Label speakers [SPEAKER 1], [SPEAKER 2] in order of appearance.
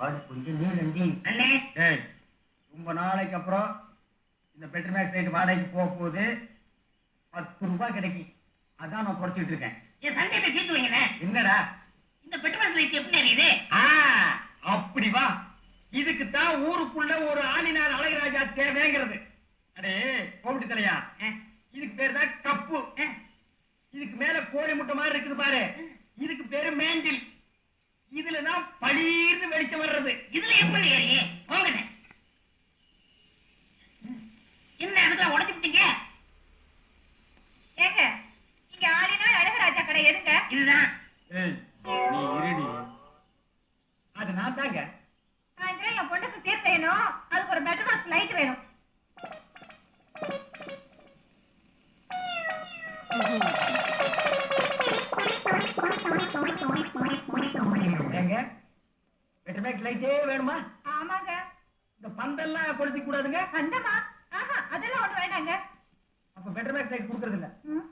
[SPEAKER 1] ஆடு கொஞ்சம் நீளண்டி
[SPEAKER 2] அண்ணே.
[SPEAKER 1] ஏய், ரொம்ப நாளைக்கு அப்புறம் இந்த பெட்ரோல் மேக்ஸ் லைட் வாடகைக்கு போக போகுது. 10 ரூபாய் கிடைக்கும். அதான் நான் குறைச்சிட்டு இருக்கேன்.
[SPEAKER 2] என் சந்தேகத்தை தீர்த்து வைங்கண்ணே.
[SPEAKER 1] என்னடா
[SPEAKER 2] இந்த பெட்ரோல் லைட் எப்படி எரியுது?
[SPEAKER 1] அப்படி வா. இதுக்கு தான் ஊருக்குள்ள ஒரு ஆளினார் அழகராஜா தேவைங்கிறது. அடே கோவிட்டு தலையா, இதுக்கு பேரு தான் கப்பு. இதுக்கு மேல கோழி முட்டை மாதிரி இருக்குது பாரு, இதுக்கு பேரு மேண்டில். இதுலதான் பளீர்னு வெளிச்சம் வர்றது.
[SPEAKER 2] இதுல எப்படி ஏறியே? போங்கண்ணே. என்ன இடத்துல உடைச்சு விட்டீங்க?
[SPEAKER 3] ஏங்க, இங்க ஆளினார் அழகராஜா கடை எதுங்க?
[SPEAKER 2] இதுதான்.
[SPEAKER 1] ஏய், நீ இருடி. அது நான் தாங்க.
[SPEAKER 3] சாயந்தரம் என் பொண்ணுக்கு சீர் செய்யணும். அதுக்கு ஒரு பெட்ரோல் பாக்ஸ் லைட் வேணும்.
[SPEAKER 1] ஏங்க, பெட்ரோல் மேக்ஸ் லைட்டே வேணுமா?
[SPEAKER 3] ஆமாங்க.
[SPEAKER 1] இந்த பந்தெல்லாம் கொளுத்தி கூடாதுங்க.
[SPEAKER 3] அந்தமா? ஆஹா, அதெல்லாம் ஒண்ணு வேண்டாங்க.
[SPEAKER 1] அப்ப பெட்ரோல் மேக்ஸ் லைட் கொடுக்கறது இல்ல.
[SPEAKER 3] ம்.